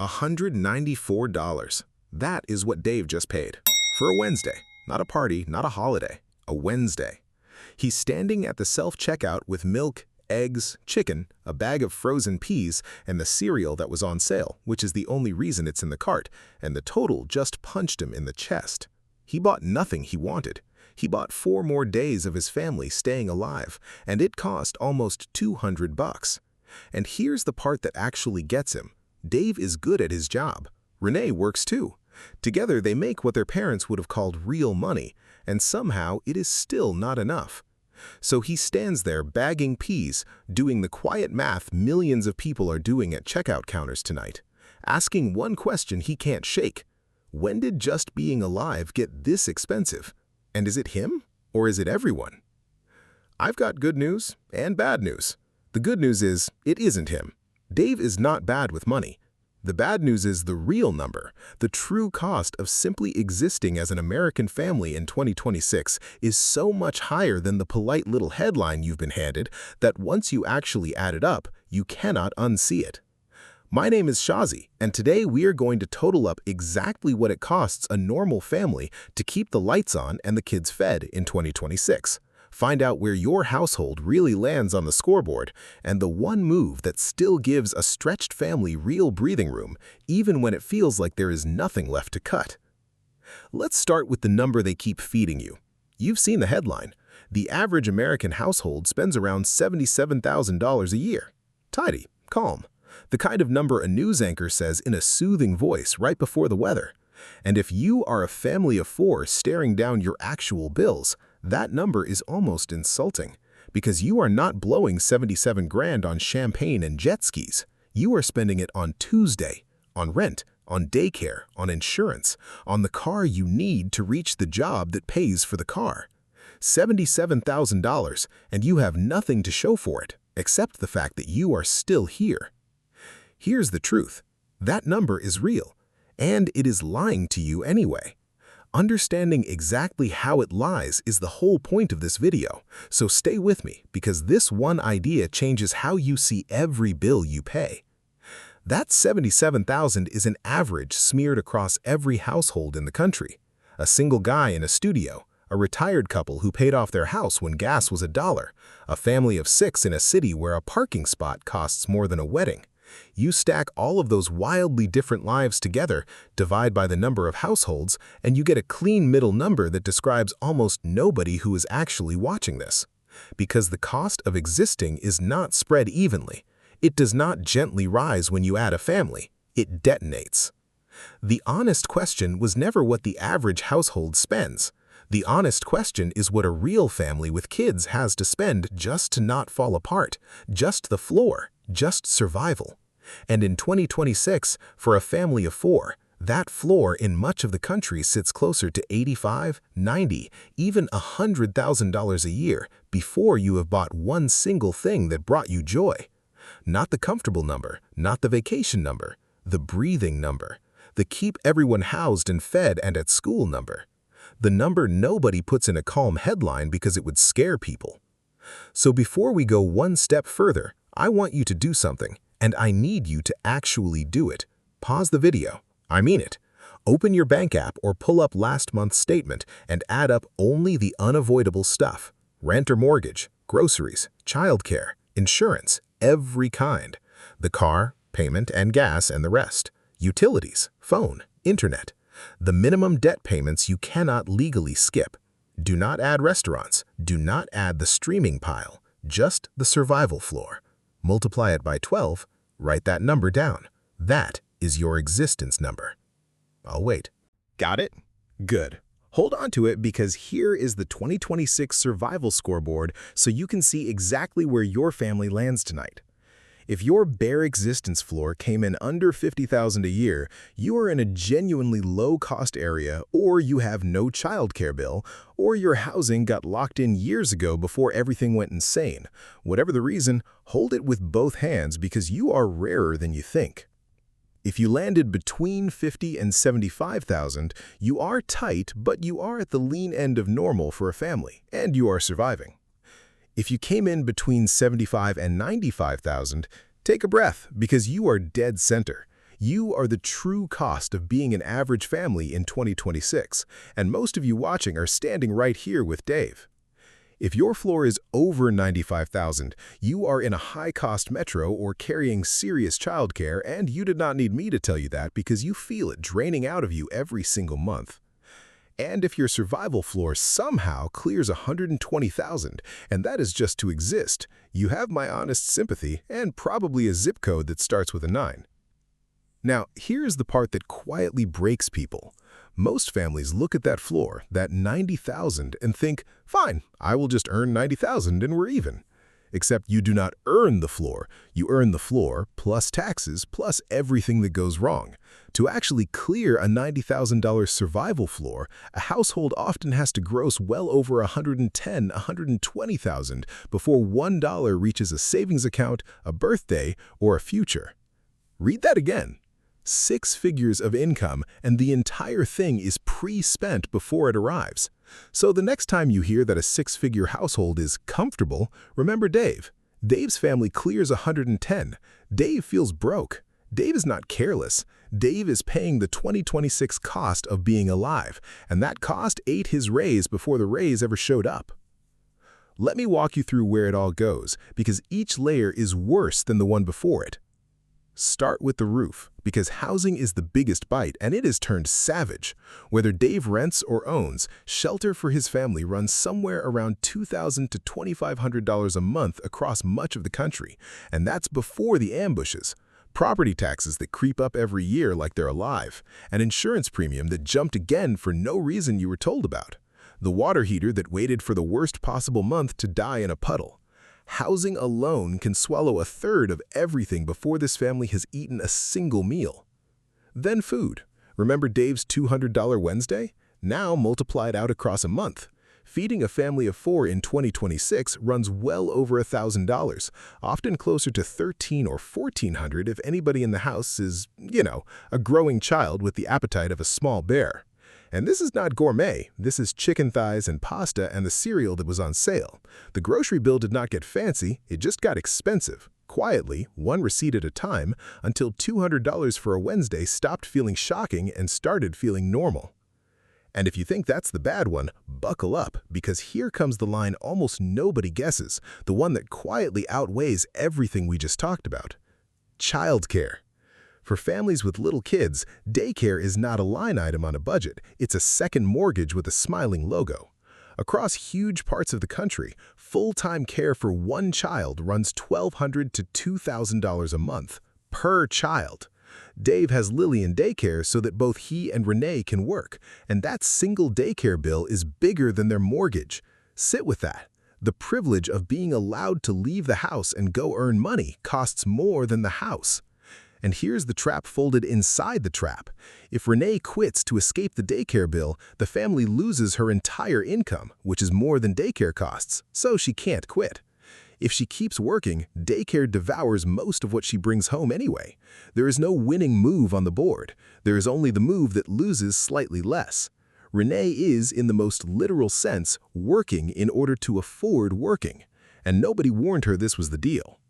$194. That is what Dave just paid. For a Wednesday. Not a party, not a holiday. A Wednesday. He's standing at the self-checkout with milk, eggs, chicken, a bag of frozen peas, and the cereal that was on sale, which is the only reason it's in the cart, and the total just punched him in the chest. He bought nothing he wanted. He bought 4 more days of his family staying alive, and it cost almost $200. And here's the part that actually gets him. Dave is good at his job. Renee works too. Together they make what their parents would have called real money, and somehow it is still not enough. So he stands there bagging peas, doing the quiet math millions of people are doing at checkout counters tonight, asking one question he can't shake. When did just being alive get this expensive? And is it him, or is it everyone? I've got good news and bad news. The good news is, it isn't him. Dave is not bad with money. The bad news is the real number. The true cost of simply existing as an American family in 2026 is so much higher than the polite little headline you've been handed that once you actually add it up, you cannot unsee it. My name is Shazi, and today we are going to total up exactly what it costs a normal family to keep the lights on and the kids fed in 2026. Find out where your household really lands on the scoreboard and the one move that still gives a stretched family real breathing room, even when it feels like there is nothing left to cut. Let's start with the number they keep feeding you. You've seen the headline. The average American household spends around $77,000 a year. Tidy, calm. The kind of number a news anchor says in a soothing voice right before the weather. And if you are a family of 4 staring down your actual bills, that number is almost insulting, because you are not blowing 77 grand on champagne and jet skis. You are spending it on Tuesday, on rent, on daycare, on insurance, on the car you need to reach the job that pays for the car. $77,000, and you have nothing to show for it, except the fact that you are still here. Here's the truth. That number is real, and it is lying to you anyway. Understanding exactly how it lies is the whole point of this video, so stay with me because this one idea changes how you see every bill you pay. That $77,000 is an average smeared across every household in the country. A single guy in a studio, a retired couple who paid off their house when gas was $1, a family of 6 in a city where a parking spot costs more than a wedding. You stack all of those wildly different lives together, divide by the number of households, and you get a clean middle number that describes almost nobody who is actually watching this. Because the cost of existing is not spread evenly. It does not gently rise when you add a family. It detonates. The honest question was never what the average household spends. The honest question is what a real family with kids has to spend just to not fall apart, just the floor, just survival. And in 2026, for a family of 4, that floor in much of the country sits closer to $85,000, $90,000, even $100,000 a year before you have bought one single thing that brought you joy. Not the comfortable number, not the vacation number, the breathing number, the keep everyone housed and fed and at school number. The number nobody puts in a calm headline because it would scare people. So before we go one step further, I want you to do something, and I need you to actually do it. Pause the video. I mean it. Open your bank app or pull up last month's statement and add up only the unavoidable stuff. Rent or mortgage, groceries, childcare, insurance, every kind. The car, payment and gas and the rest. Utilities, phone, internet. The minimum debt payments you cannot legally skip. Do not add restaurants. Do not add the streaming pile. Just the survival floor. Multiply it by 12, write that number down. That is your existence number. I'll wait. Got it? Good. Hold on to it because here is the 2026 survival scoreboard so you can see exactly where your family lands tonight. If your bare existence floor came in under $50,000 a year, you are in a genuinely low-cost area, or you have no childcare bill, or your housing got locked in years ago before everything went insane. Whatever the reason, hold it with both hands because you are rarer than you think. If you landed between $50,000 and $75,000, you are tight, but you are at the lean end of normal for a family, and you are surviving. If you came in between $75,000 and $95,000, take a breath because you are dead center. You are the true cost of being an average family in 2026, and most of you watching are standing right here with Dave. If your floor is over $95,000, you are in a high-cost metro or carrying serious childcare, and you did not need me to tell you that because you feel it draining out of you every single month. And if your survival floor somehow clears $120,000, and that is just to exist, you have my honest sympathy and probably a zip code that starts with a 9. Now, here's the part that quietly breaks people. Most families look at that floor, that $90,000, and think, fine, I will just earn $90,000 and we're even. Except you do not earn the floor. You earn the floor plus taxes plus everything that goes wrong. To actually clear a $90,000 survival floor, a household often has to gross well over $110,000, $120,000 before $1 reaches a savings account, a birthday, or a future. Read that again. 6 figures of income, and the entire thing is pre-spent before it arrives. So the next time you hear that a 6-figure household is comfortable, remember Dave. Dave's family clears $110. Dave feels broke. Dave is not careless. Dave is paying the 2026 cost of being alive, and that cost ate his raise before the raise ever showed up. Let me walk you through where it all goes, because each layer is worse than the one before it. Start with the roof, because housing is the biggest bite and it is turned savage. Whether Dave rents or owns, shelter for his family runs somewhere around $2,000 to $2,500 a month across much of the country, and that's before the ambushes. Property taxes that creep up every year like they're alive, an insurance premium that jumped again for no reason you were told about, the water heater that waited for the worst possible month to die in a puddle. Housing alone can swallow a third of everything before this family has eaten a single meal. Then food. Remember Dave's $200 Wednesday? Now multiplied out across a month. Feeding a family of 4 in 2026 runs well over $1,000, often closer to $1,300 or $1,400 if anybody in the house is, a growing child with the appetite of a small bear. And this is not gourmet. This is chicken thighs and pasta and the cereal that was on sale. The grocery bill did not get fancy, it just got expensive. Quietly, one receipt at a time, until $200 for a Wednesday stopped feeling shocking and started feeling normal. And if you think that's the bad one, buckle up, because here comes the line almost nobody guesses, the one that quietly outweighs everything we just talked about. Childcare. For families with little kids, daycare is not a line item on a budget, it's a second mortgage with a smiling logo. Across huge parts of the country, full-time care for one child runs $1,200 to $2,000 a month, per child. Dave has Lily in daycare so that both he and Renee can work, and that single daycare bill is bigger than their mortgage. Sit with that. The privilege of being allowed to leave the house and go earn money costs more than the house. And here's the trap folded inside the trap. If Renee quits to escape the daycare bill, the family loses her entire income, which is more than daycare costs, so she can't quit. If she keeps working, daycare devours most of what she brings home anyway. There is no winning move on the board. There is only the move that loses slightly less. Renee is, in the most literal sense, working in order to afford working. And nobody warned her this was the deal.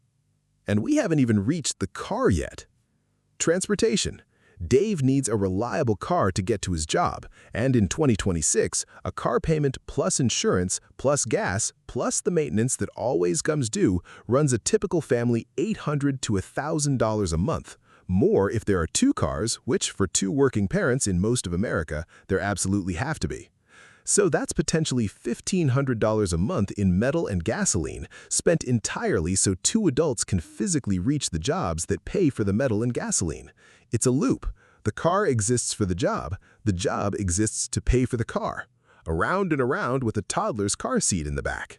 And we haven't even reached the car yet. Transportation. Dave needs a reliable car to get to his job, and in 2026, a car payment plus insurance plus gas plus the maintenance that always comes due runs a typical family $800 to $1,000 a month. More if there are 2 cars, which for 2 working parents in most of America, there absolutely have to be. So that's potentially $1,500 a month in metal and gasoline, spent entirely so 2 adults can physically reach the jobs that pay for the metal and gasoline. It's a loop. The car exists for the job exists to pay for the car. Around and around with a toddler's car seat in the back.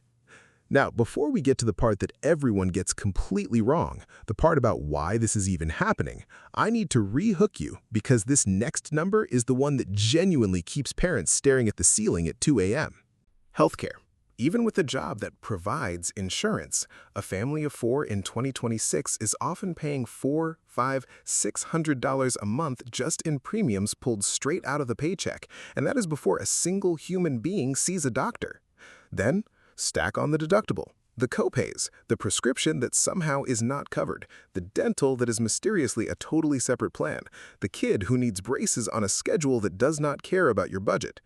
Now, before we get to the part that everyone gets completely wrong, the part about why this is even happening, I need to re-hook you because this next number is the one that genuinely keeps parents staring at the ceiling at 2 a.m. Healthcare. Even with a job that provides insurance, a family of 4 in 2026 is often paying $400, $500, $600 a month just in premiums pulled straight out of the paycheck, and that is before a single human being sees a doctor. Then, stack on the deductible. The copays, the prescription that somehow is not covered, the dental that is mysteriously a totally separate plan, the kid who needs braces on a schedule that does not care about your budget.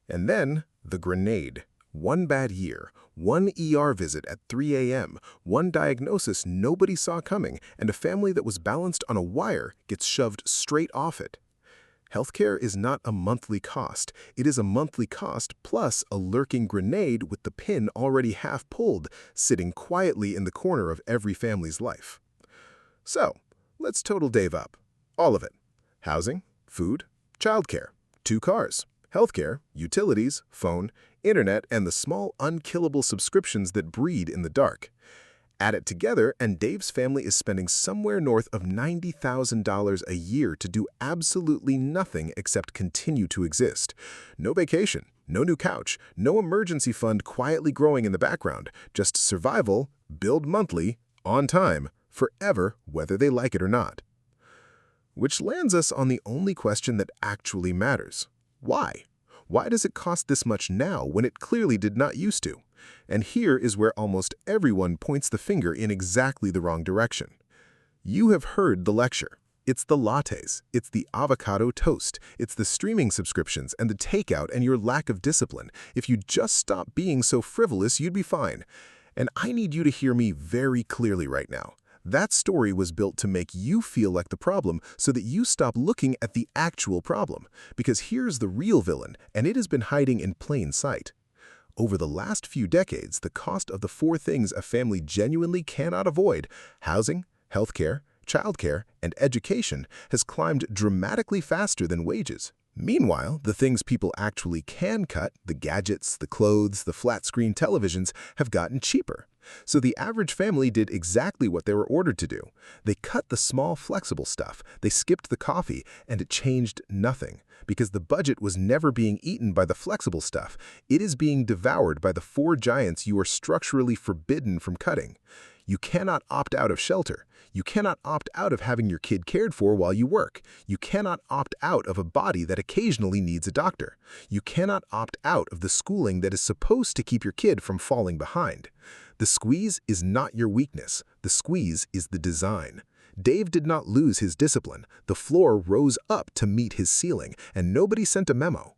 And then, the grenade. One bad year, one ER visit at 3 a.m., one diagnosis nobody saw coming, and a family that was balanced on a wire gets shoved straight off it. Healthcare is not a monthly cost. It is a monthly cost plus a lurking grenade with the pin already half pulled, sitting quietly in the corner of every family's life. So, let's total Dave up. All of it. Housing, food, childcare, 2 cars, healthcare, utilities, phone, internet, and the small unkillable subscriptions that breed in the dark. Add it together, and Dave's family is spending somewhere north of $90,000 a year to do absolutely nothing except continue to exist. No vacation, no new couch, no emergency fund quietly growing in the background, just survival, billed monthly, on time, forever, whether they like it or not. Which lands us on the only question that actually matters. Why? Why does it cost this much now when it clearly did not used to? And here is where almost everyone points the finger in exactly the wrong direction. You have heard the lecture. It's the lattes, it's the avocado toast, it's the streaming subscriptions and the takeout and your lack of discipline. If you just stop being so frivolous, you'd be fine. And I need you to hear me very clearly right now. That story was built to make you feel like the problem so that you stop looking at the actual problem. Because here's the real villain, and it has been hiding in plain sight. Over the last few decades, the cost of the 4 things a family genuinely cannot avoid, housing, healthcare, childcare, and education, has climbed dramatically faster than wages. Meanwhile, the things people actually can cut, the gadgets, the clothes, the flat-screen televisions, have gotten cheaper. So the average family did exactly what they were ordered to do. They cut the small, flexible stuff, they skipped the coffee, and it changed nothing. Because the budget was never being eaten by the flexible stuff, it is being devoured by the 4 giants you are structurally forbidden from cutting. You cannot opt out of shelter. You cannot opt out of having your kid cared for while you work. You cannot opt out of a body that occasionally needs a doctor. You cannot opt out of the schooling that is supposed to keep your kid from falling behind. The squeeze is not your weakness. The squeeze is the design. Dave did not lose his discipline. The floor rose up to meet his ceiling, and nobody sent a memo.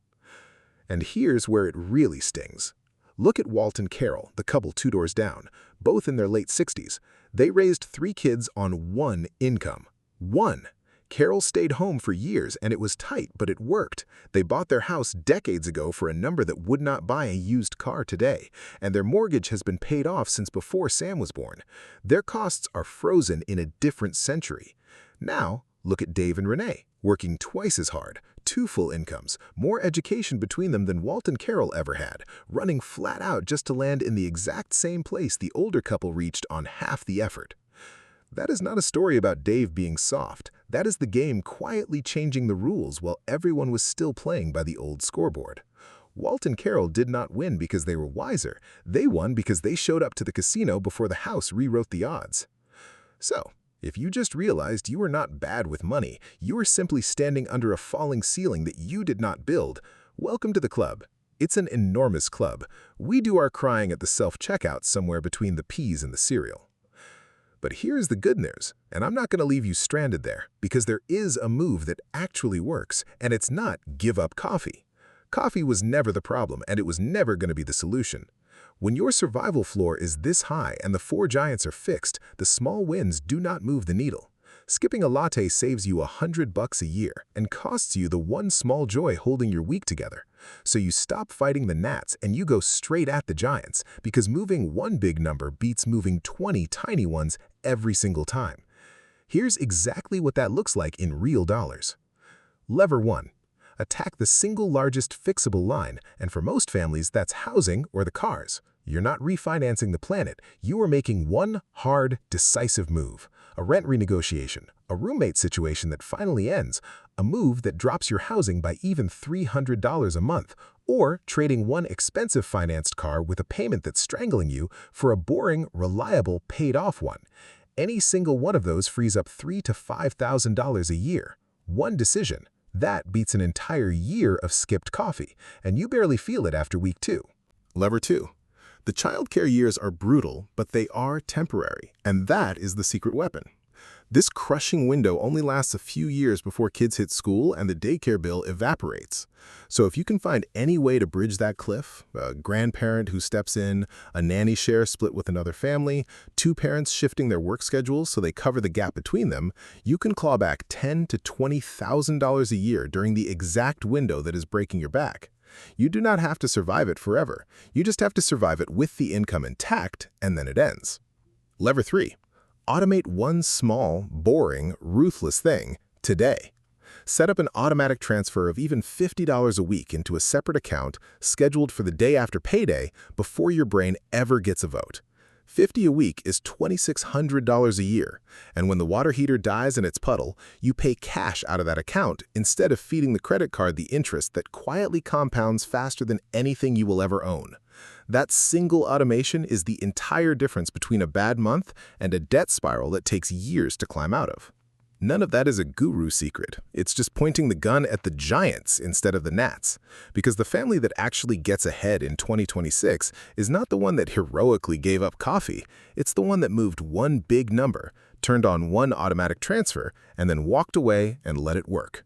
And here's where it really stings. Look at Walt and Carol, the couple 2 doors down, both in their late 60s. They raised 3 kids on 1 income. 1. Carol stayed home for years, and it was tight, but it worked. They bought their house decades ago for a number that would not buy a used car today, and their mortgage has been paid off since before Sam was born. Their costs are frozen in a different century. Now, look at Dave and Renee, working twice as hard, 2 full incomes, more education between them than Walt and Carol ever had, running flat out just to land in the exact same place the older couple reached on half the effort. That is not a story about Dave being soft. That is the game quietly changing the rules while everyone was still playing by the old scoreboard. Walt and Carol did not win because they were wiser. They won because they showed up to the casino before the house rewrote the odds. So, if you just realized you are not bad with money, you are simply standing under a falling ceiling that you did not build, welcome to the club. It's an enormous club. We do our crying at the self-checkout somewhere between the peas and the cereal. But here's the good news, and I'm not going to leave you stranded there, because there is a move that actually works, and it's not give up coffee. Coffee was never the problem, and it was never going to be the solution. When your survival floor is this high and the 4 giants are fixed, the small wins do not move the needle. Skipping a latte saves you $100 a year and costs you the one small joy holding your week together. So you stop fighting the gnats and you go straight at the giants, because moving 1 big number beats moving 20 tiny ones every single time. Here's exactly what that looks like in real dollars. Lever 1. Attack the single largest fixable line, and for most families that's housing or the cars. You're not refinancing the planet, you are making one hard, decisive move. A rent renegotiation, a roommate situation that finally ends, a move that drops your housing by even $300 a month, or trading one expensive financed car with a payment that's strangling you for a boring, reliable, paid-off one. Any single one of those frees up $3,000 to $5,000 a year. One decision. That beats an entire year of skipped coffee, and you barely feel it after week 2. Lever 2. The childcare years are brutal, but they are temporary, and that is the secret weapon. This crushing window only lasts a few years before kids hit school and the daycare bill evaporates. So if you can find any way to bridge that cliff, a grandparent who steps in, a nanny share split with another family, two parents shifting their work schedules so they cover the gap between them, you can claw back $10,000 to $20,000 a year during the exact window that is breaking your back. You do not have to survive it forever. You just have to survive it with the income intact, and then it ends. Lever 3. Automate one small, boring, ruthless thing today. Set up an automatic transfer of even $50 a week into a separate account scheduled for the day after payday before your brain ever gets a vote. $50 a week is $2,600 a year, and when the water heater dies in its puddle, you pay cash out of that account instead of feeding the credit card the interest that quietly compounds faster than anything you will ever own. That single automation is the entire difference between a bad month and a debt spiral that takes years to climb out of. None of that is a guru secret. It's just pointing the gun at the giants instead of the gnats. Because the family that actually gets ahead in 2026 is not the one that heroically gave up coffee. It's the one that moved one big number, turned on one automatic transfer, and then walked away and let it work.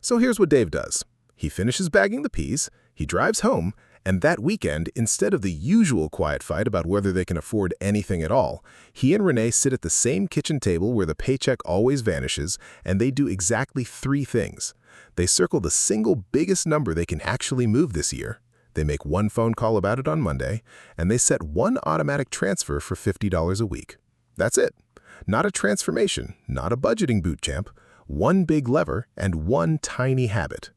So here's what Dave does. He finishes bagging the peas, he drives home, and that weekend, instead of the usual quiet fight about whether they can afford anything at all, he and Renee sit at the same kitchen table where the paycheck always vanishes, and they do exactly 3 things. They circle the single biggest number they can actually move this year, they make one phone call about it on Monday, and they set one automatic transfer for $50 a week. That's it. Not a transformation, not a budgeting boot camp, one big lever and one tiny habit.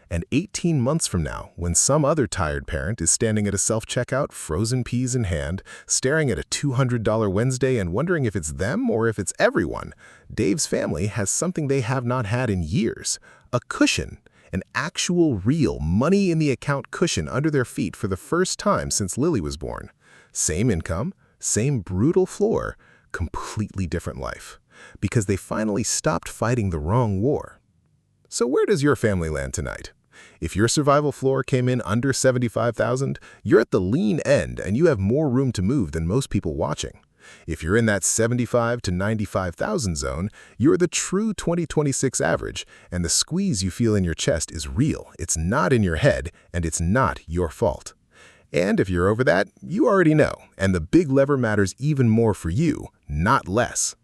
And 18 months from now, when some other tired parent is standing at a self-checkout, frozen peas in hand, staring at a $200 Wednesday and wondering if it's them or if it's everyone, Dave's family has something they have not had in years, a cushion, an actual real money-in-the-account cushion under their feet for the first time since Lily was born. Same income, same brutal floor, completely different life. Because they finally stopped fighting the wrong war. So where does your family land tonight? If your survival floor came in under $75,000, you're at the lean end and you have more room to move than most people watching. If you're in that $75,000 to $95,000 zone, you're the true 2026 average, and the squeeze you feel in your chest is real, it's not in your head, and it's not your fault. And if you're over that, you already know, and the big lever matters even more for you, not less.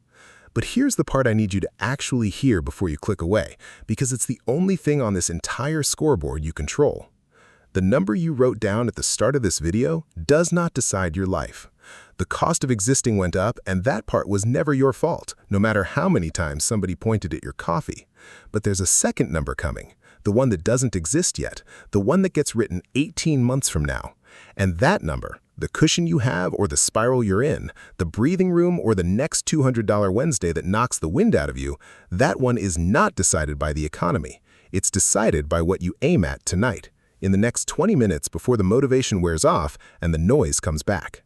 But here's the part I need you to actually hear before you click away, because it's the only thing on this entire scoreboard you control. The number you wrote down at the start of this video does not decide your life. The cost of existing went up, and that part was never your fault, no matter how many times somebody pointed at your coffee. But there's a second number coming, the one that doesn't exist yet, the one that gets written 18 months from now. And that number, the cushion you have or the spiral you're in, the breathing room or the next $200 Wednesday that knocks the wind out of you, that one is not decided by the economy. It's decided by what you aim at tonight, in the next 20 minutes before the motivation wears off and the noise comes back.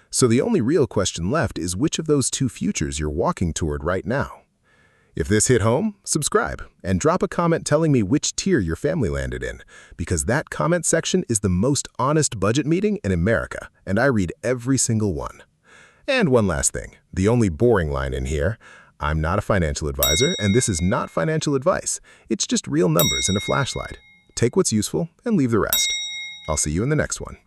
So the only real question left is which of those 2 futures you're walking toward right now. If this hit home, subscribe and drop a comment telling me which tier your family landed in, because that comment section is the most honest budget meeting in America, and I read every single one. And one last thing, the only boring line in here, I'm not a financial advisor, and this is not financial advice. It's just real numbers and a flashlight. Take what's useful and leave the rest. I'll see you in the next one.